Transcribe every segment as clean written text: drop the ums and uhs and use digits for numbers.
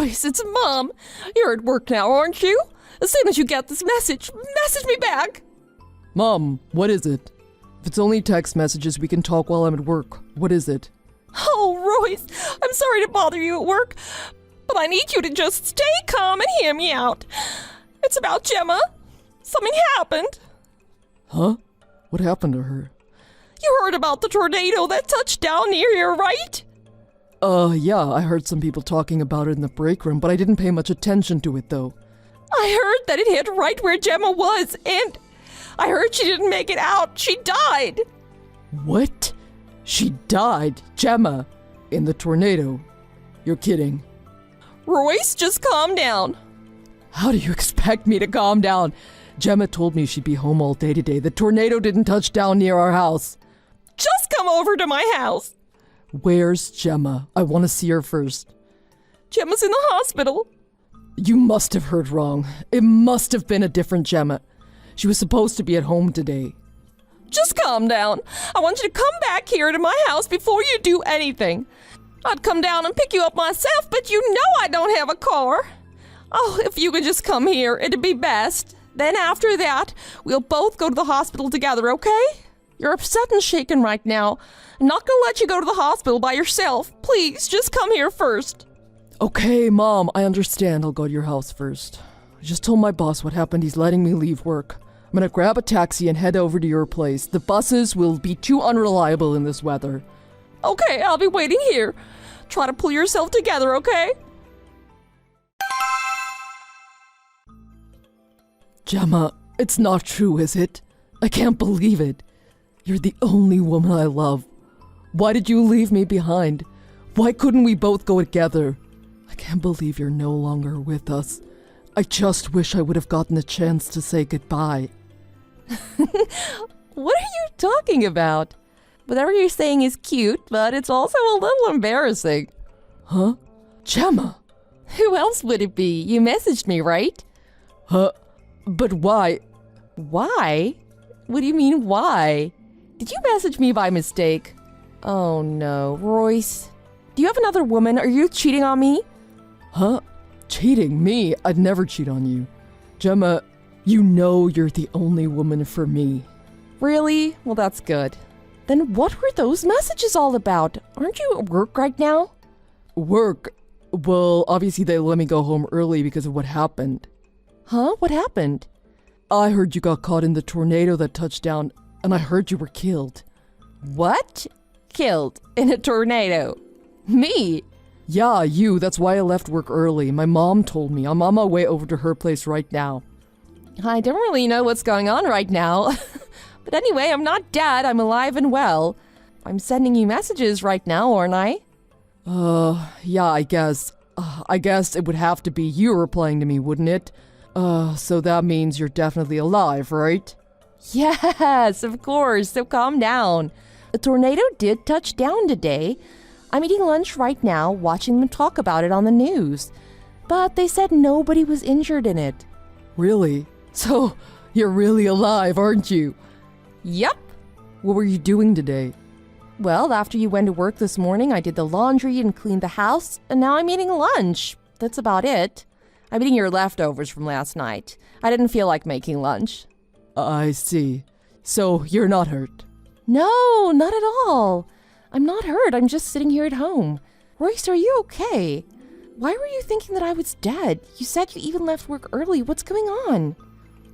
Royce, it's Mom. You're at work now, aren't you? As soon as you get this message me back. Mom, what is it? If it's only text messages, we can talk while I'm at work. What is it? Oh, Royce, I'm sorry to bother you at work, but I need you to just stay calm and hear me out. It's about Gemma. Something happened. Huh? What happened to her? You heard about the tornado that touched down near here, right? Yeah, I heard some people talking about it in the break room, but I didn't pay much attention to it, though. I heard that it hit right where Gemma was, and I heard she didn't make it out. She died. What? She died? Gemma? In the tornado? You're kidding. Royce, just calm down. How do you expect me to calm down? Gemma told me she'd be home all day today. The tornado didn't touch down near our house. Just come over to my house. Where's Gemma? I want to see her first. Gemma's in the hospital. You must have heard wrong. It must have been a different Gemma. She was supposed to be at home today. Just calm down. I want you to come back here to my house before you do anything. I'd come down and pick you up myself, but you know I don't have a car. Oh, if you could just come here, it'd be best. Then after that, we'll both go to the hospital together, okay? You're upset and shaken right now. I'm not gonna let you go to the hospital by yourself. Please, just come here first. Okay, Mom, I understand. I'll go to your house first. I just told my boss what happened. He's letting me leave work. I'm gonna grab a taxi and head over to your place. The buses will be too unreliable in this weather. Okay, I'll be waiting here. Try to pull yourself together, okay? Gemma, it's not true, is it? I can't believe it. You're the only woman I love. Why did you leave me behind? Why couldn't we both go together? I can't believe you're no longer with us. I just wish I would have gotten a chance to say goodbye. What are you talking about? Whatever you're saying is cute, but it's also a little embarrassing. Huh? Gemma! Who else would it be? You messaged me, right? Huh? But why? Why? What do you mean, why? Did you message me by mistake? Oh no, Royce. Do you have another woman? Are you cheating on me? Huh? Cheating? Me? I'd never cheat on you. Gemma, you know you're the only woman for me. Really? Well, that's good. Then what were those messages all about? Aren't you at work right now? Work? Well, obviously they let me go home early because of what happened. Huh? What happened? I heard you got caught in the tornado that touched down, and I heard you were killed. What? Killed in a tornado? Me? Yeah, you. That's why I left work early. My mom told me. I'm on my way over to her place right now. I don't really know what's going on right now. But anyway, I'm not dead. I'm alive and well. I'm sending you messages right now, aren't I? Yeah, I guess. I guess it would have to be you replying to me, wouldn't it? So that means you're definitely alive, right? Yes, of course. So calm down. A tornado did touch down today. I'm eating lunch right now, watching them talk about it on the news. But they said nobody was injured in it. Really? So, you're really alive, aren't you? Yep. What were you doing today? Well, after you went to work this morning, I did the laundry and cleaned the house, and now I'm eating lunch. That's about it. I'm eating your leftovers from last night. I didn't feel like making lunch. I see. So, you're not hurt? No, not at all. I'm not hurt. I'm just sitting here at home. Royce, are you okay? Why were you thinking that I was dead? You said you even left work early. What's going on?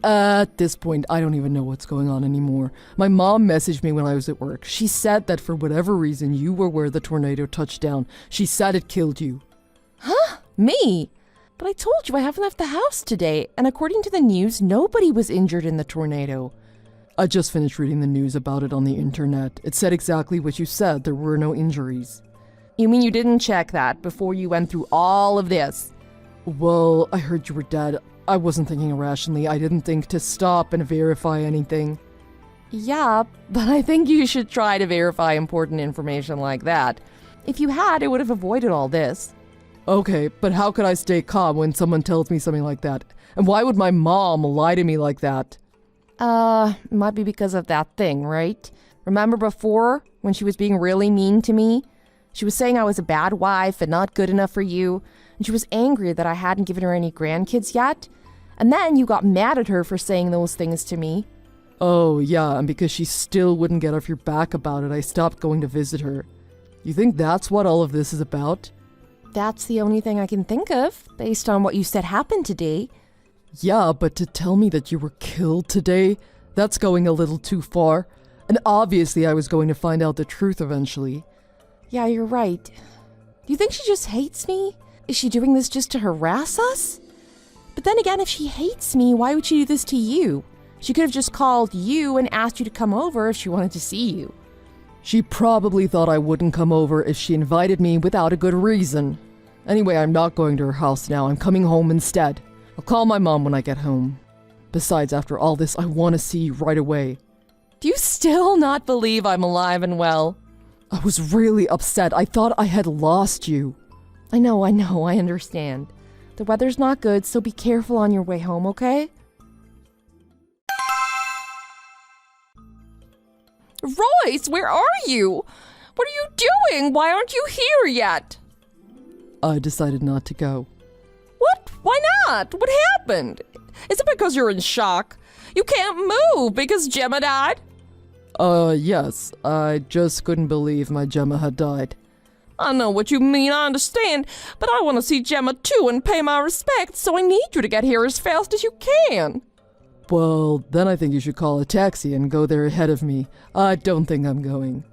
At this point, I don't even know what's going on anymore. My mom messaged me when I was at work. She said that for whatever reason, you were where the tornado touched down. She said it killed you. Huh? Me? But I told you I haven't left the house today, and according to the news, nobody was injured in the tornado. I just finished reading the news about it on the internet. It said exactly what you said. There were no injuries. You mean you didn't check that before you went through all of this? Well, I heard you were dead. I wasn't thinking rationally. I didn't think to stop and verify anything. Yeah, but I think you should try to verify important information like that. If you had, it would have avoided all this. Okay, but how could I stay calm when someone tells me something like that? And why would my mom lie to me like that? Might be because of that thing, right? Remember before, when she was being really mean to me? She was saying I was a bad wife and not good enough for you. and she was angry that I hadn't given her any grandkids yet. And then you got mad at her for saying those things to me. Oh, yeah, and because she still wouldn't get off your back about it, I stopped going to visit her. You think that's what all of this is about? That's the only thing I can think of, based on what you said happened today. Yeah, but to tell me that you were killed today, that's going a little too far. And obviously I was going to find out the truth eventually. Yeah, you're right. Do you think she just hates me? Is she doing this just to harass us? But then again, if she hates me, why would she do this to you? She could have just called you and asked you to come over if she wanted to see you. She probably thought I wouldn't come over if she invited me without a good reason. Anyway, I'm not going to her house now. I'm coming home instead. I'll call my mom when I get home. Besides, after all this, I want to see you right away. Do you still not believe I'm alive and well? I was really upset. I thought I had lost you. I know, I understand. The weather's not good, so be careful on your way home, okay? Royce, where are you? What are you doing? Why aren't you here yet? I decided not to go. What? Why not? What happened? Is it because you're in shock? You can't move because Gemma died? Yes. I just couldn't believe my Gemma had died. I know what you mean, I understand, but I want to see Gemma too and pay my respects, so I need you to get here as fast as you can. Well, then I think you should call a taxi and go there ahead of me. I don't think I'm going.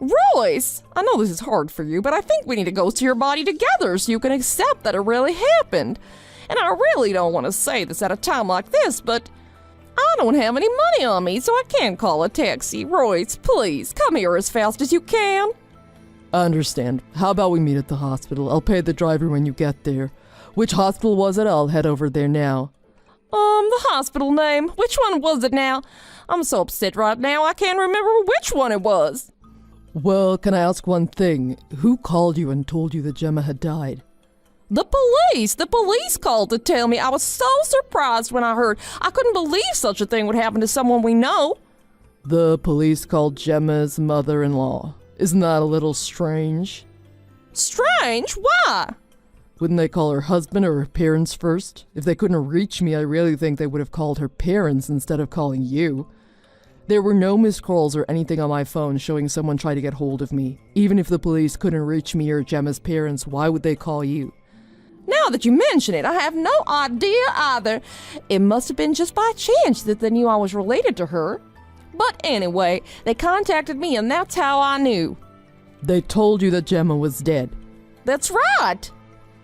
Royce, I know this is hard for you, but I think we need to go see your body together so you can accept that it really happened. And I really don't want to say this at a time like this, but I don't have any money on me, so I can't call a taxi. Royce, please, come here as fast as you can. I understand. How about we meet at the hospital? I'll pay the driver when you get there. Which hospital was it? I'll head over there now. The hospital name. Which one was it now? I'm so upset right now, I can't remember which one it was. Well, can I ask one thing? Who called you and told you that Gemma had died? The police! The police called to tell me. I was so surprised when I heard. I couldn't believe such a thing would happen to someone we know. The police called Gemma's mother-in-law. Isn't that a little strange? Strange? Why? Wouldn't they call her husband or her parents first? If they couldn't reach me, I really think they would have called her parents instead of calling you. There were no missed calls or anything on my phone showing someone tried to get hold of me. Even if the police couldn't reach me or Gemma's parents, why would they call you? Now that you mention it, I have no idea either. It must have been just by chance that they knew I was related to her. But anyway, they contacted me and that's how I knew. They told you that Gemma was dead. That's right.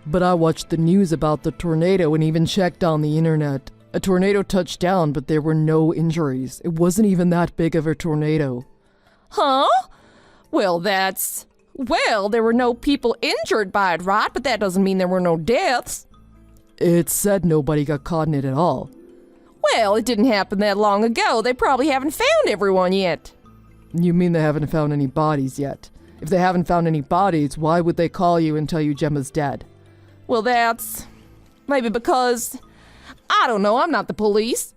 But I watched the news about the tornado and even checked on the internet. A tornado touched down, but there were no injuries. It wasn't even that big of a tornado. Huh? Well, there were no people injured by it, right? But that doesn't mean there were no deaths. It said nobody got caught in it at all. Well, it didn't happen that long ago. They probably haven't found everyone yet. You mean they haven't found any bodies yet? If they haven't found any bodies, why would they call you and tell you Gemma's dead? Well, that's maybe because, I don't know, I'm not the police.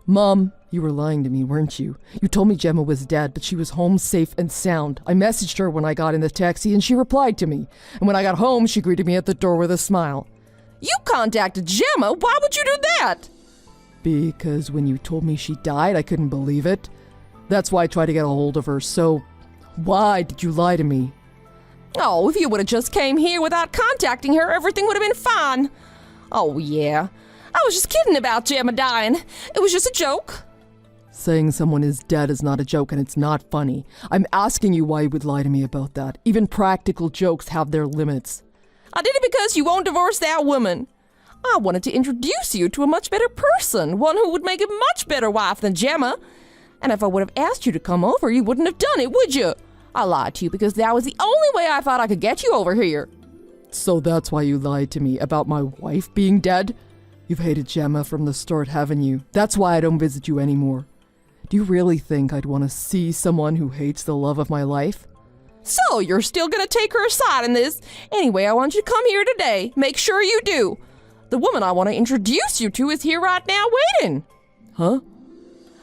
Mom, you were lying to me, weren't you? You told me Gemma was dead, but she was home safe and sound. I messaged her when I got in the taxi and she replied to me. And when I got home, she greeted me at the door with a smile. You contacted Gemma? Why would you do that? Because when you told me she died, I couldn't believe it. That's why I tried to get a hold of her. So, why did you lie to me? Oh, if you would have just came here without contacting her, everything would have been fine. Oh, yeah. I was just kidding about Gemma dying. It was just a joke. Saying someone is dead is not a joke and it's not funny. I'm asking you why you would lie to me about that. Even practical jokes have their limits. I did it because you won't divorce that woman. I wanted to introduce you to a much better person, one who would make a much better wife than Gemma. And if I would have asked you to come over, you wouldn't have done it, would you? I lied to you because that was the only way I thought I could get you over here. So that's why you lied to me about my wife being dead? You've hated Gemma from the start, haven't you? That's why I don't visit you anymore. Do you really think I'd want to see someone who hates the love of my life? So you're still gonna take her aside in this? Anyway, I want you to come here today. Make sure you do. The woman I want to introduce you to is here right now waiting. Huh?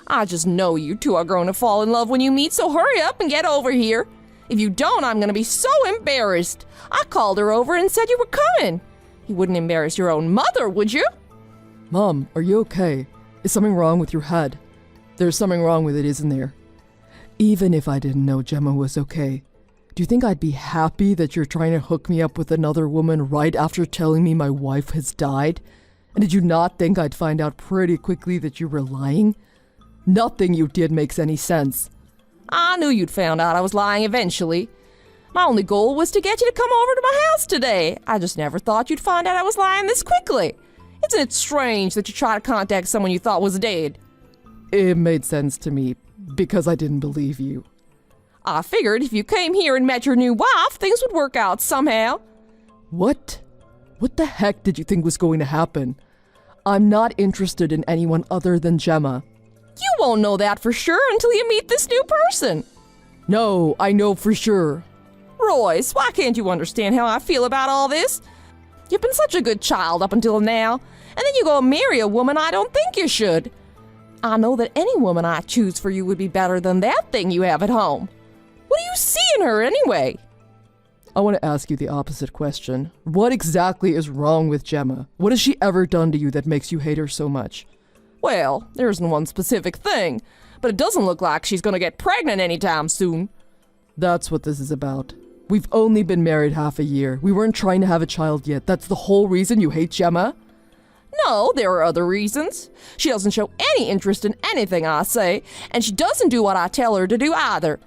I just know you two are going to fall in love when you meet, so hurry up and get over here. If you don't, I'm going to be so embarrassed. I called her over and said you were coming. You wouldn't embarrass your own mother, would you? Mom, are you okay? Is something wrong with your head? There's something wrong with it, isn't there? Even if I didn't know Gemma was okay, do you think I'd be happy that you're trying to hook me up with another woman right after telling me my wife has died? And did you not think I'd find out pretty quickly that you were lying? Nothing you did makes any sense. I knew you'd found out I was lying eventually. My only goal was to get you to come over to my house today. I just never thought you'd find out I was lying this quickly. Isn't it strange that you try to contact someone you thought was dead? It made sense to me because I didn't believe you. I figured if you came here and met your new wife, things would work out somehow. What? What the heck did you think was going to happen? I'm not interested in anyone other than Gemma. You won't know that for sure until you meet this new person. No, I know for sure. Royce, why can't you understand how I feel about all this? You've been such a good child up until now, and then you go and marry a woman I don't think you should. I know that any woman I choose for you would be better than that thing you have at home. What do you see in her anyway? I want to ask you the opposite question. What exactly is wrong with Gemma? What has she ever done to you that makes you hate her so much? Well, there isn't one specific thing, but it doesn't look like she's gonna get pregnant anytime soon. That's what this is about. We've only been married half a year. We weren't trying to have a child yet. That's the whole reason you hate Gemma? No, there are other reasons. She doesn't show any interest in anything I say, and she doesn't do what I tell her to do either.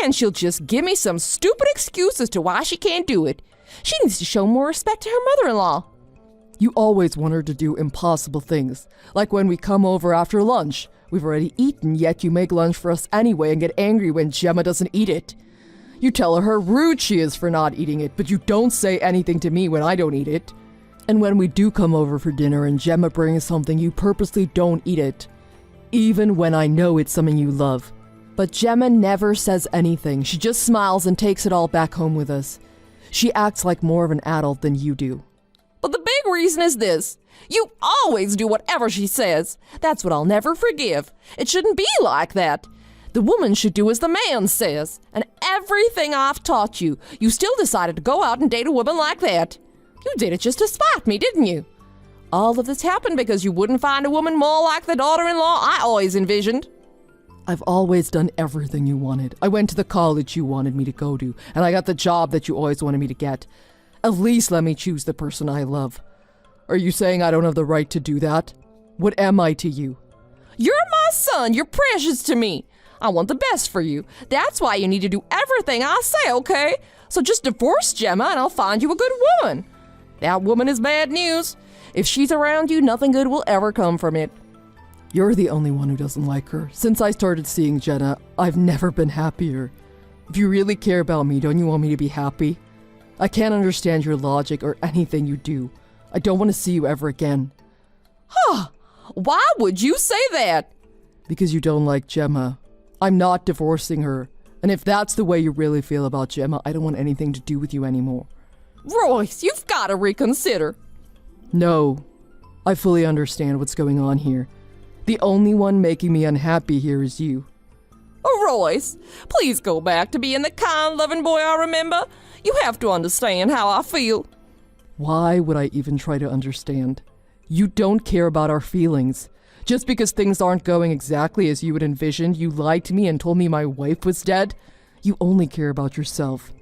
And she'll just give me some stupid excuse as to why she can't do it. She needs to show more respect to her mother-in-law. You always want her to do impossible things. Like when we come over after lunch. We've already eaten, yet you make lunch for us anyway and get angry when Gemma doesn't eat it. You tell her how rude she is for not eating it, but you don't say anything to me when I don't eat it. And when we do come over for dinner and Gemma brings something, you purposely don't eat it. Even when I know it's something you love. But Gemma never says anything. She just smiles and takes it all back home with us. She acts like more of an adult than you do. But the big reason is this. You always do whatever she says. That's what I'll never forgive. It shouldn't be like that. The woman should do as the man says. And everything I've taught you, you still decided to go out and date a woman like that. You did it just to spite me, didn't you? All of this happened because you wouldn't find a woman more like the daughter-in-law I always envisioned. I've always done everything you wanted. I went to the college you wanted me to go to, and I got the job that you always wanted me to get. At least let me choose the person I love. Are you saying I don't have the right to do that? What am I to you? You're my son. You're precious to me. I want the best for you. That's why you need to do everything I say, okay? So just divorce Gemma and I'll find you a good woman. That woman is bad news. If she's around you, nothing good will ever come from it. You're the only one who doesn't like her. Since I started seeing Jenna, I've never been happier. If you really care about me, don't you want me to be happy? I can't understand your logic or anything you do. I don't want to see you ever again. Huh. Why would you say that? Because you don't like Gemma. I'm not divorcing her. And if that's the way you really feel about Gemma, I don't want anything to do with you anymore. Royce, you've got to reconsider. No. I fully understand what's going on here. The only one making me unhappy here is you. Oh, Royce, please go back to being the kind, loving boy I remember. You have to understand how I feel. Why would I even try to understand? You don't care about our feelings. Just because things aren't going exactly as you had envisioned, you lied to me and told me my wife was dead? You only care about yourself.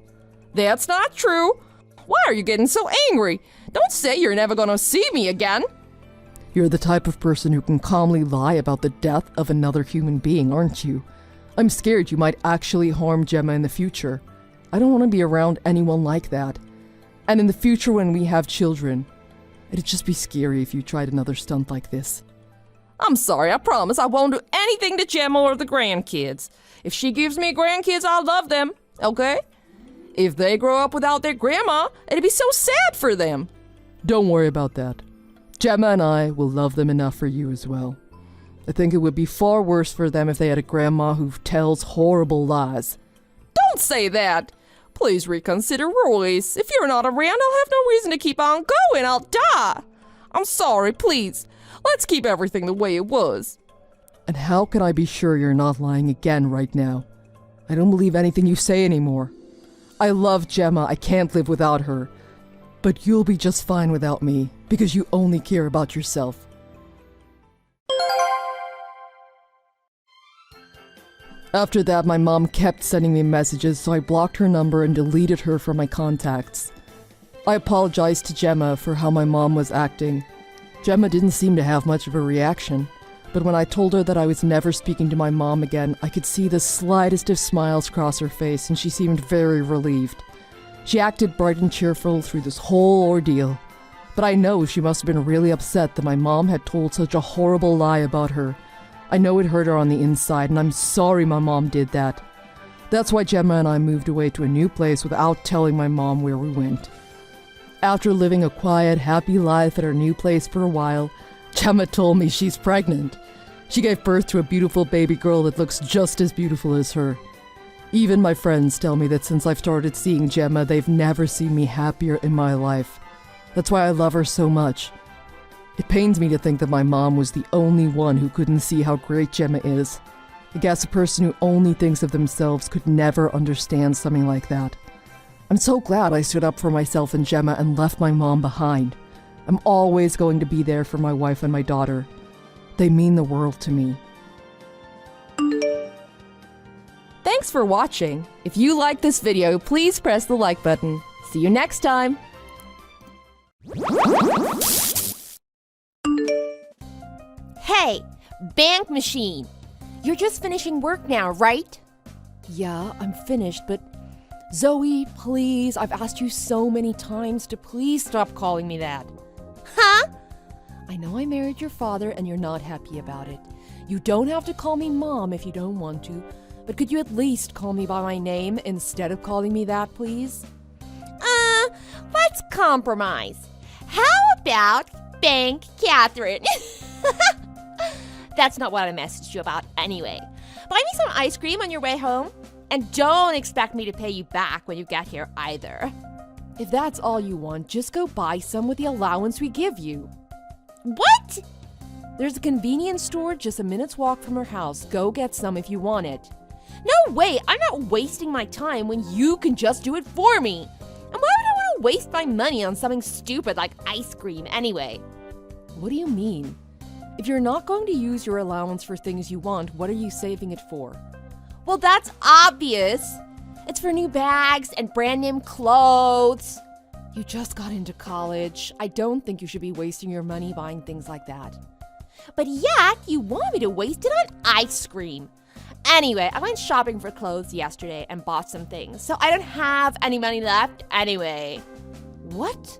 That's not true. Why are you getting so angry? Don't say you're never gonna see me again. You're the type of person who can calmly lie about the death of another human being, aren't you? I'm scared you might actually harm Gemma in the future. I don't want to be around anyone like that. And in the future when we have children, it'd just be scary if you tried another stunt like this. I'm sorry, I promise I won't do anything to Gemma or the grandkids. If she gives me grandkids, I'll love them, okay? If they grow up without their grandma, it'd be so sad for them. Don't worry about that. Gemma and I will love them enough for you as well. I think it would be far worse for them if they had a grandma who tells horrible lies. Don't say that. Please reconsider, Royce. If you're not around, I'll have no reason to keep on going. I'll die. I'm sorry, please. Let's keep everything the way it was. And how can I be sure you're not lying again right now? I don't believe anything you say anymore. I love Gemma. I can't live without her. But you'll be just fine without me, because you only care about yourself. After that, my mom kept sending me messages, so I blocked her number and deleted her from my contacts. I apologized to Gemma for how my mom was acting. Gemma didn't seem to have much of a reaction, but when I told her that I was never speaking to my mom again, I could see the slightest of smiles cross her face, and she seemed very relieved. She acted bright and cheerful through this whole ordeal, but I know she must have been really upset that my mom had told such a horrible lie about her. I know it hurt her on the inside, and I'm sorry my mom did that. That's why Gemma and I moved away to a new place without telling my mom where we went. After living a quiet, happy life at her new place for a while, Gemma told me she's pregnant. She gave birth to a beautiful baby girl that looks just as beautiful as her. Even my friends tell me that since I've started seeing Gemma, they've never seen me happier in my life. That's why I love her so much. It pains me to think that my mom was the only one who couldn't see how great Gemma is. I guess a person who only thinks of themselves could never understand something like that. I'm so glad I stood up for myself and Gemma and left my mom behind. I'm always going to be there for my wife and my daughter. They mean the world to me. Thanks for watching. If you liked this video, please press the like button. See you next time. Hey, bank machine. You're just finishing work now, right? Yeah, I'm finished, but Zoe, please, I've asked you so many times to please stop calling me that. Huh? I know I married your father and you're not happy about it. You don't have to call me Mom if you don't want to, but could you at least call me by my name instead of calling me that, please? Let's compromise. How about Bank Catherine? That's not what I messaged you about anyway. Buy me some ice cream on your way home, and don't expect me to pay you back when you get here either. If that's all you want, just go buy some with the allowance we give you. What? There's a convenience store just a minute's walk from her house. Go get some if you want it. No way, I'm not wasting my time when you can just do it for me. And why would I want to waste my money on something stupid like ice cream anyway? What do you mean? If you're not going to use your allowance for things you want, what are you saving it for? Well, that's obvious. It's for new bags and brand name clothes. You just got into college. I don't think you should be wasting your money buying things like that. But yet, you want me to waste it on ice cream. Anyway, I went shopping for clothes yesterday and bought some things, so I don't have any money left anyway. What?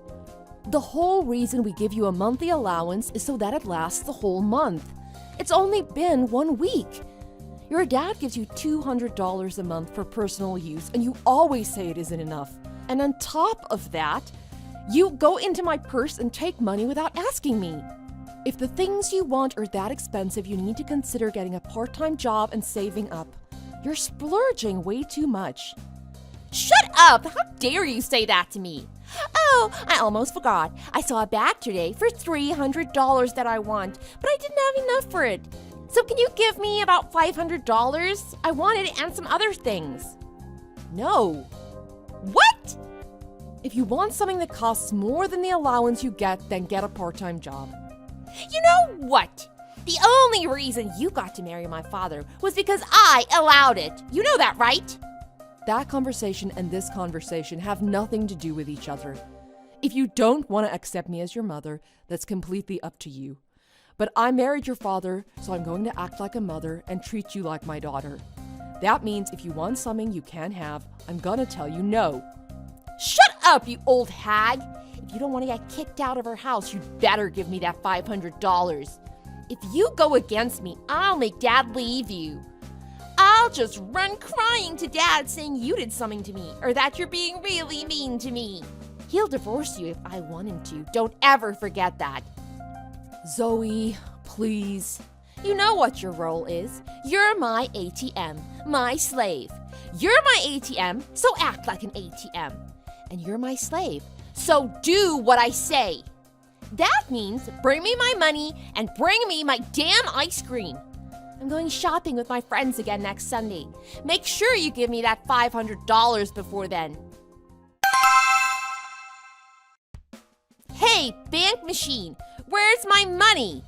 The whole reason we give you a monthly allowance is so that it lasts the whole month. It's only been 1 week. Your dad gives you $200 a month for personal use, and you always say it isn't enough. And on top of that, you go into my purse and take money without asking me. If the things you want are that expensive, you need to consider getting a part-time job and saving up. You're splurging way too much. Shut up! How dare you say that to me? Oh, I almost forgot. I saw a bag today for $300 that I want, but I didn't have enough for it. So can you give me about $500? I want it and some other things. No. What? If you want something that costs more than the allowance you get, then get a part-time job. You know what? The only reason you got to marry my father was because I allowed it. You know that, right? That conversation and this conversation have nothing to do with each other. If you don't want to accept me as your mother, that's completely up to you. But I married your father, so I'm going to act like a mother and treat you like my daughter. That means if you want something you can't have, I'm gonna tell you no. Shut up, you old hag! If you don't want to get kicked out of her house, you'd better give me that $500. If you go against me, I'll make Dad leave you. I'll just run crying to Dad saying you did something to me, or that you're being really mean to me. He'll divorce you if I want him to. Don't ever forget that. Zoe, please. You know what your role is. You're my ATM, my slave. You're my ATM, so act like an ATM. And you're my slave, so do what I say. That means bring me my money and bring me my damn ice cream. I'm going shopping with my friends again next Sunday. Make sure you give me that $500 before then. Hey, bank machine, where's my money?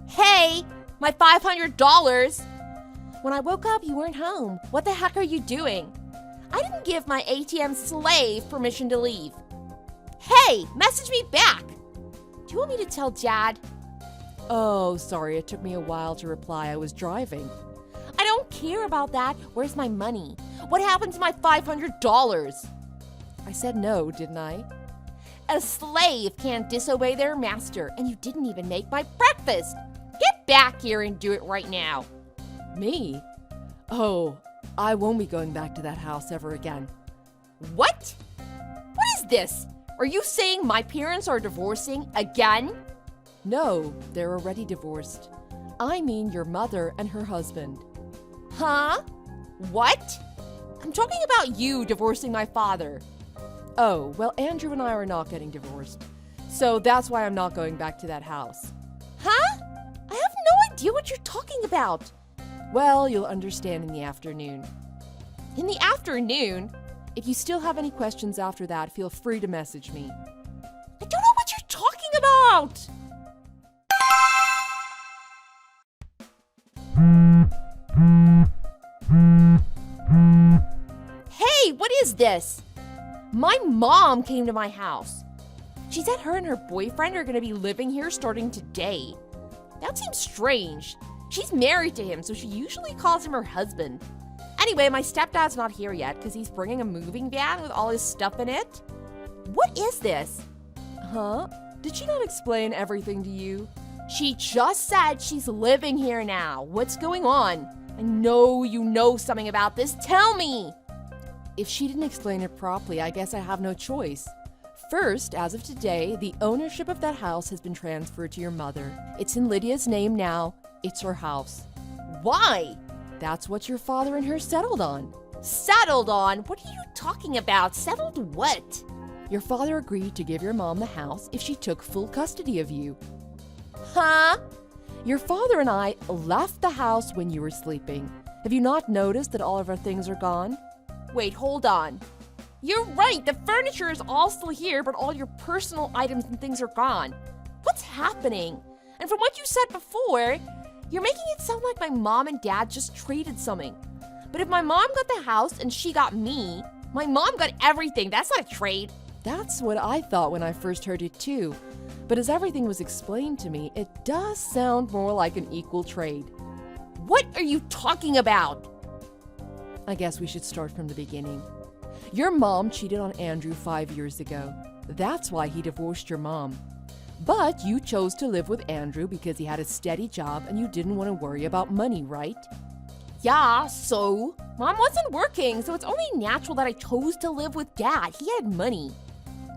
Hey, my $500. When I woke up, you weren't home. What the heck are you doing? I didn't give my ATM slave permission to leave. Hey, message me back. Do you want me to tell Dad? Oh, sorry, it took me a while to reply. I was driving. I don't care about that. Where's my money? What happened to my $500? I said no, didn't I? A slave can't disobey their master, and you didn't even make my breakfast. Get back here and do it right now. Me? Oh, I won't be going back to that house ever again. What? What is this? Are you saying my parents are divorcing again? No, they're already divorced. I mean your mother and her husband. Huh? What? I'm talking about you divorcing my father. Oh, well, Andrew and I are not getting divorced. So that's why I'm not going back to that house. Huh? I have no idea what you're talking about. Well, you'll understand in the afternoon. In the afternoon? If you still have any questions after that, feel free to message me. I don't know what you're talking about. Hey, what is this? My mom came to my house. She said her and her boyfriend are going to be living here starting today. That seems strange. She's married to him, so she usually calls him her husband. Anyway, my stepdad's not here yet because he's bringing a moving van with all his stuff in it. What is this? Huh? Did she not explain everything to you? She just said she's living here now. What's going on? I know you know something about this. Tell me. If she didn't explain it properly, I guess I have no choice. First, as of today, the ownership of that house has been transferred to your mother. It's in Lydia's name now. It's her house. Why? That's what your father and her settled on. Settled on? What are you talking about? Settled what? Your father agreed to give your mom the house if she took full custody of you. Huh? Your father and I left the house when you were sleeping. Have you not noticed that all of our things are gone? Wait, hold on. You're right, the furniture is all still here, but all your personal items and things are gone. What's happening? And from what you said before, you're making it sound like my mom and dad just traded something. But if my mom got the house and she got me, my mom got everything. That's not a trade. That's what I thought when I first heard it too. But as everything was explained to me, it does sound more like an equal trade. What are you talking about? I guess we should start from the beginning. Your mom cheated on Andrew 5 years ago. That's why he divorced your mom. But you chose to live with Andrew because he had a steady job and you didn't want to worry about money, right? Yeah, so? Mom wasn't working, so it's only natural that I chose to live with Dad. He had money.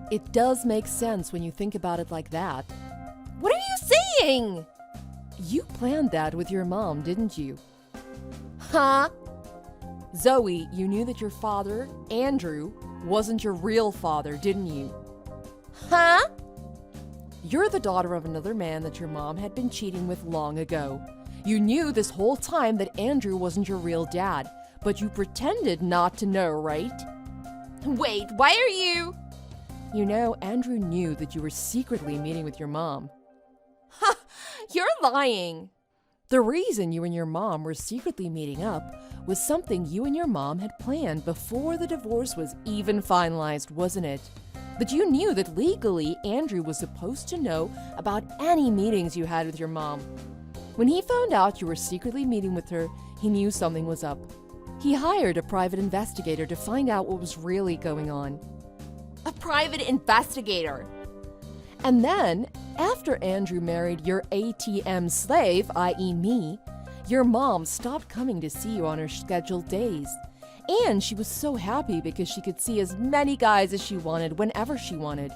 It does make sense when you think about it like that. What are you saying? You planned that with your mom, didn't you? Huh? Zoe, you knew that your father, Andrew, wasn't your real father, didn't you? Huh? You're the daughter of another man that your mom had been cheating with long ago. You knew this whole time that Andrew wasn't your real dad, but you pretended not to know, right? Wait, why are you? You know, Andrew knew that you were secretly meeting with your mom. Ha! You're lying. The reason you and your mom were secretly meeting up was something you and your mom had planned before the divorce was even finalized, wasn't it? But you knew that legally Andrew was supposed to know about any meetings you had with your mom. When he found out you were secretly meeting with her, he knew something was up. He hired a private investigator to find out what was really going on. A private investigator? And then, after Andrew married your ATM slave, i.e. me, your mom stopped coming to see you on her scheduled days. And she was so happy because she could see as many guys as she wanted whenever she wanted.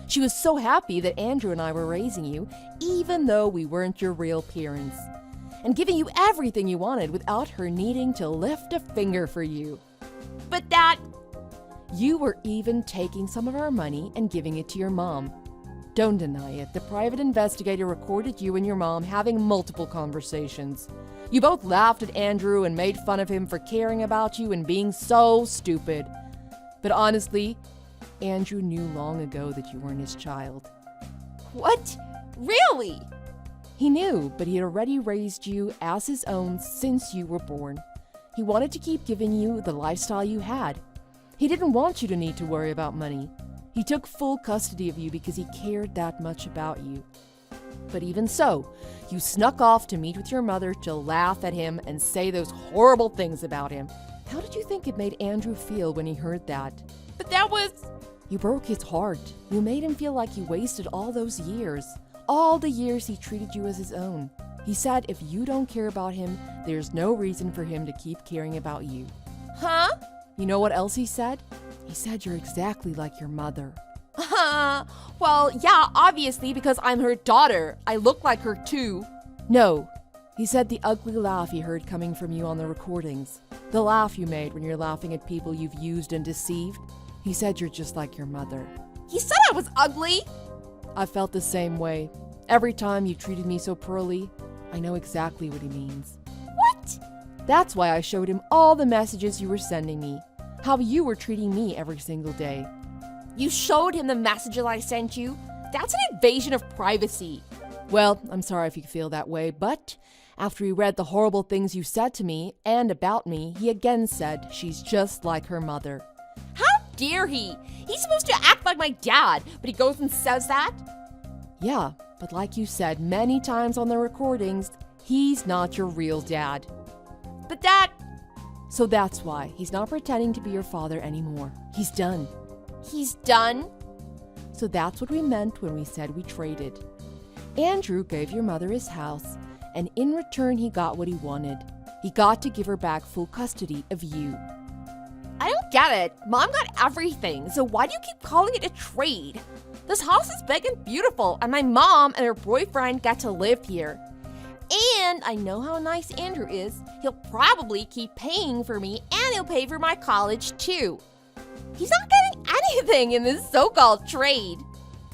She was so happy that Andrew and I were raising you, even though we weren't your real parents, and giving you everything you wanted without her needing to lift a finger for you. But that... You were even taking some of our money and giving it to your mom. Don't deny it, the private investigator recorded you and your mom having multiple conversations. You both laughed at Andrew and made fun of him for caring about you and being so stupid. But honestly, Andrew knew long ago that you weren't his child. What? Really? He knew, but he had already raised you as his own since you were born. He wanted to keep giving you the lifestyle you had. He didn't want you to need to worry about money. He took full custody of you because he cared that much about you. But even so, you snuck off to meet with your mother to laugh at him and say those horrible things about him. How did you think it made Andrew feel when he heard that? But that was... You broke his heart. You made him feel like you wasted all those years. All the years he treated you as his own. He said if you don't care about him, there's no reason for him to keep caring about you. Huh? You know what else he said? He said you're exactly like your mother. Well, yeah, obviously, because I'm her daughter. I look like her too. No. He said the ugly laugh he heard coming from you on the recordings. The laugh you made when you're laughing at people you've used and deceived. He said you're just like your mother. He said I was ugly. I felt the same way. Every time you treated me so poorly, I know exactly what he means. What? That's why I showed him all the messages you were sending me. How you were treating me every single day. You showed him the messages I sent you? That's an invasion of privacy. Well, I'm sorry if you feel that way, but after he read the horrible things you said to me and about me, he again said she's just like her mother. How dare he? He's supposed to act like my dad, but he goes and says that? Yeah, but like you said many times on the recordings, he's not your real dad. But that... So that's why he's not pretending to be your father anymore. He's done. He's done? So that's what we meant when we said we traded. Andrew gave your mother his house, and in return he got what he wanted. He got to give her back full custody of you. I don't get it. Mom got everything, so why do you keep calling it a trade? This house is big and beautiful, and my mom and her boyfriend get to live here. And I know how nice Andrew is. He'll probably keep paying for me, and he'll pay for my college too. He's not getting anything in this so-called trade.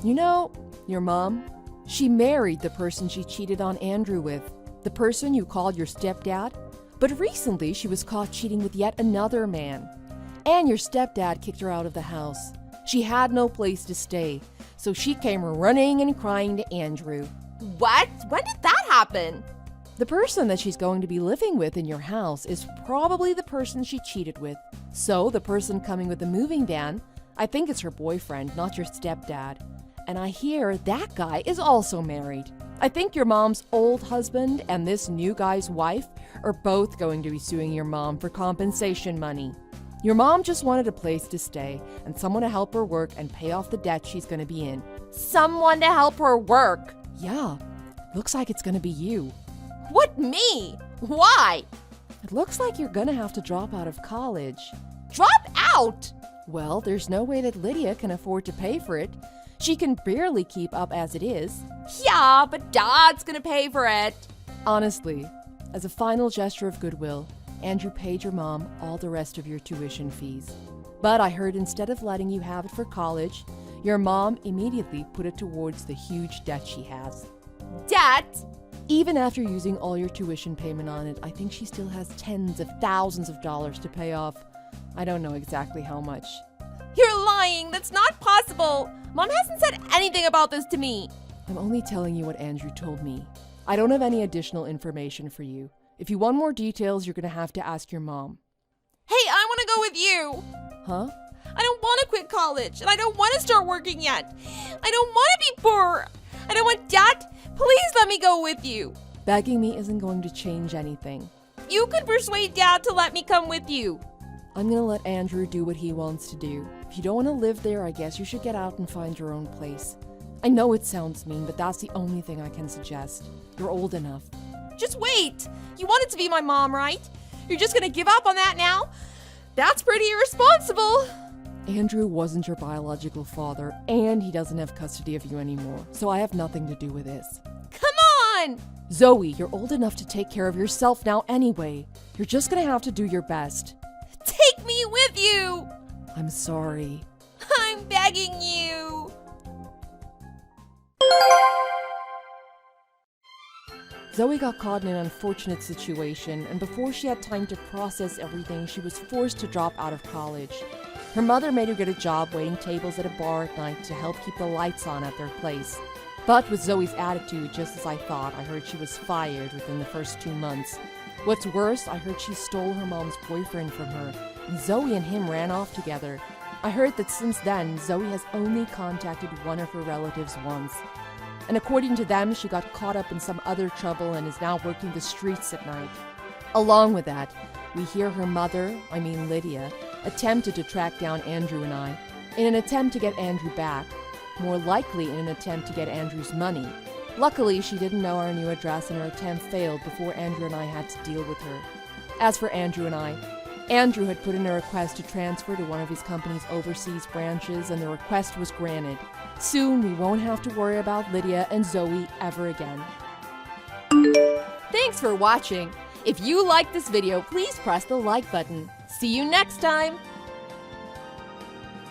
You know, your mom, she married the person she cheated on Andrew with, the person you called your stepdad. But recently she was caught cheating with yet another man. And your stepdad kicked her out of the house. She had no place to stay, so she came running and crying to Andrew. What? When did that happen? The person that she's going to be living with in your house is probably the person she cheated with. So the person coming with the moving van, I think it's her boyfriend, not your stepdad. And I hear that guy is also married. I think your mom's old husband and this new guy's wife are both going to be suing your mom for compensation money. Your mom just wanted a place to stay and someone to help her work and pay off the debt she's going to be in. Someone to help her work? Yeah, looks like it's going to be you. What, me? Why? It looks like you're going to have to drop out of college. Drop out? Well, there's no way that Lydia can afford to pay for it. She can barely keep up as it is. Yeah, but Dad's gonna pay for it. Honestly, as a final gesture of goodwill, Andrew paid your mom all the rest of your tuition fees. But I heard instead of letting you have it for college, your mom immediately put it towards the huge debt she has. Debt? Even after using all your tuition payment on it, I think she still has tens of thousands of dollars to pay off. I don't know exactly how much. You're lying. That's not possible. Mom hasn't said anything about this to me. I'm only telling you what Andrew told me. I don't have any additional information for you. If you want more details, you're going to have to ask your mom. Hey, I want to go with you. Huh? I don't want to quit college, and I don't want to start working yet. I don't want to be poor. I don't want debt. Please let me go with you. Begging me isn't going to change anything. You could persuade Dad to let me come with you. I'm going to let Andrew do what he wants to do. If you don't want to live there, I guess you should get out and find your own place. I know it sounds mean, but that's the only thing I can suggest. You're old enough. Just wait. You wanted to be my mom, right? You're just going to give up on that now? That's pretty irresponsible. Andrew wasn't your biological father, and he doesn't have custody of you anymore, so I have nothing to do with this. Come on! Zoe, you're old enough to take care of yourself now anyway. You're just going to have to do your best. Take me with you! I'm sorry. I'm begging you. Zoe got caught in an unfortunate situation, and before she had time to process everything, she was forced to drop out of college. Her mother made her get a job waiting tables at a bar at night to help keep the lights on at their place. But with Zoe's attitude, just as I thought, I heard she was fired within the first 2 months. What's worse, I heard she stole her mom's boyfriend from her, and Zoe and him ran off together. I heard that since then, Zoe has only contacted one of her relatives once. And according to them, she got caught up in some other trouble and is now working the streets at night. Along with that, we hear her mother, Lydia, attempted to track down Andrew and I, in an attempt to get Andrew back, more likely in an attempt to get Andrew's money. Luckily, she didn't know our new address and her attempt failed before Andrew and I had to deal with her. As for Andrew and I, Andrew had put in a request to transfer to one of his company's overseas branches, and the request was granted. Soon, we won't have to worry about Lydia and Zoe ever again. Thanks for watching. If you liked this video, please press the like button. See you next time.